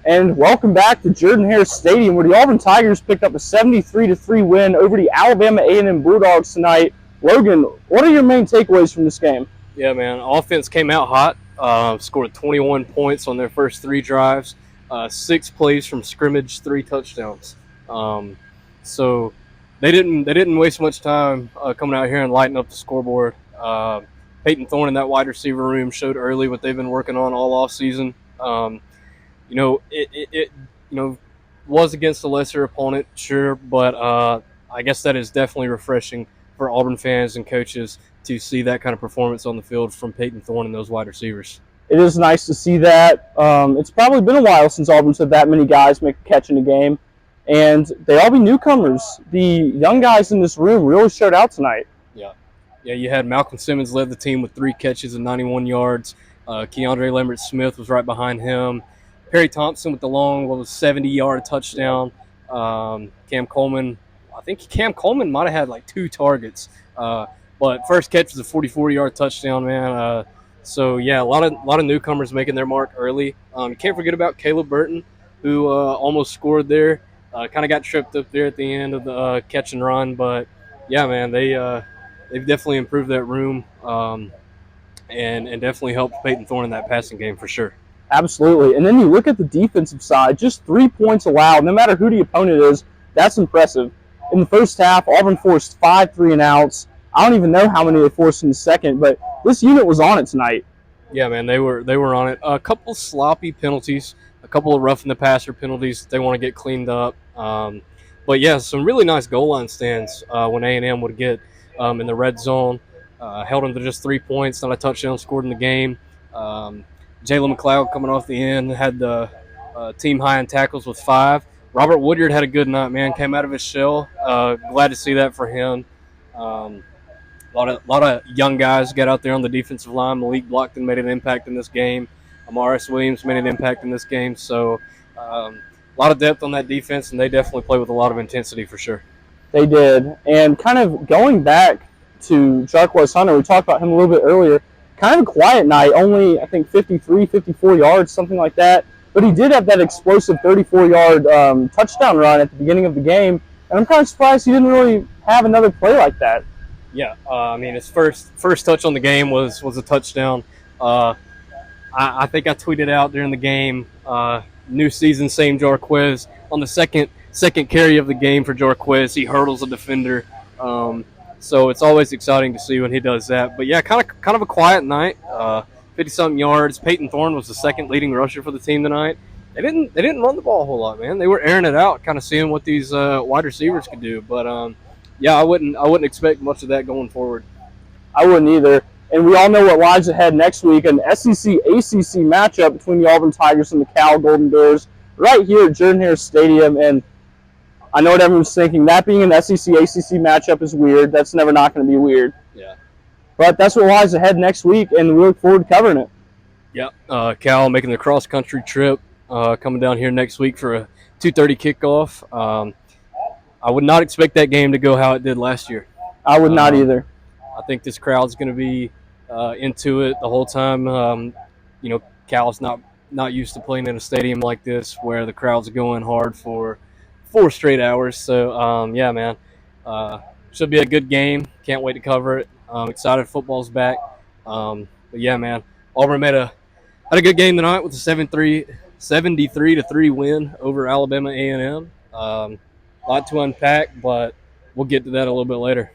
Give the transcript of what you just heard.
And welcome back to Jordan-Hare Stadium, where the Auburn Tigers picked up a 73-3 win over the Alabama A&M Bulldogs tonight. Logan, what are your main takeaways from this game? Yeah, man. Offense came out hot. Scored 21 points on their first 3 drives. 6 plays from scrimmage, 3 touchdowns. So they didn't waste much time coming out here and lighting up the scoreboard. Peyton Thorne in that wide receiver room showed early what they've been working on all off season. It was against a lesser opponent, sure, but I guess that is definitely refreshing for Auburn fans and coaches to see that kind of performance on the field from Peyton Thorne and those wide receivers. It is nice to see that. It's probably been a while since Auburn's had that many guys make a catch in a game, and they all be newcomers. The young guys in this room really showed out tonight. Yeah, you had Malcolm Simmons led the team with 3 catches and 91 yards. Keandre Lambert-Smith was right behind him. Perry Thompson with the long, 70-yard touchdown. Cam Coleman might have had like 2 targets. But first catch was a 44-yard touchdown, man. So, yeah, a lot of newcomers making their mark early. You can't forget about Caleb Burton, who almost scored there. Kind of got tripped up there at the end of the catch and run. But, yeah, man, they've definitely improved that room and definitely helped Peyton Thorne in that passing game for sure. Absolutely. And then you look at the defensive side, just 3 points allowed, no matter who the opponent is. That's impressive. In the first half, Auburn forced 5 3-and-outs. I don't even know how many they forced in the second, but this unit was on it tonight. Yeah, man, they were on it. A couple sloppy penalties, a couple of roughing the passer penalties that they want to get cleaned up. But, yeah, some really nice goal line stands when A&M would get in the red zone. Held them to just 3 points, not a touchdown scored in the game. Jalen McLeod coming off the end had the team high in tackles with 5. Robert Woodyard had a good night, man. Came out of his shell. Glad to see that for him. A lot of young guys got out there on the defensive line. Malik Blockton made an impact in this game. Amaris Williams made an impact in this game. So a lot of depth on that defense, and they definitely play with a lot of intensity for sure. They did. And kind of going back to Jarquez Hunter, we talked about him a little bit earlier. Kind of a quiet night, only, I think, 53, 54 yards, something like that. But he did have that explosive 34-yard touchdown run at the beginning of the game. And I'm kind of surprised he didn't really have another play like that. Yeah, I mean, his first touch on the game was a touchdown. I think I tweeted out during the game, new season, same Jarquez. On the second carry of the game for Jarquez, he hurdles a defender. So it's always exciting to see when he does that. But yeah, kind of a quiet night. 50-something yards. Peyton Thorne was the second leading rusher for the team tonight. They didn't run the ball a whole lot, man. They were airing it out, kind of seeing what these wide receivers could do. But yeah, I wouldn't expect much of that going forward. I wouldn't either. And we all know what lies ahead next week, an SEC-ACC matchup between the Auburn Tigers and the Cal Golden Bears right here at Jordan-Hare Stadium. And I know what everyone's thinking. That being an SEC-ACC matchup is weird. That's never not going to be weird. Yeah. But that's what lies ahead next week, and we look forward to covering it. Yep. Cal making the cross-country trip, coming down here next week for a 2:30 kickoff. I would not expect that game to go how it did last year. I would not either. I think this crowd's going to be into it the whole time. Cal's not used to playing in a stadium like this where the crowd's going hard for 4 straight hours. So, yeah, man, should be a good game. Can't wait to cover it. Excited football's back. But, yeah, man, Auburn had a good game tonight with a 73-3 win over Alabama A&M. A lot to unpack, but we'll get to that a little bit later.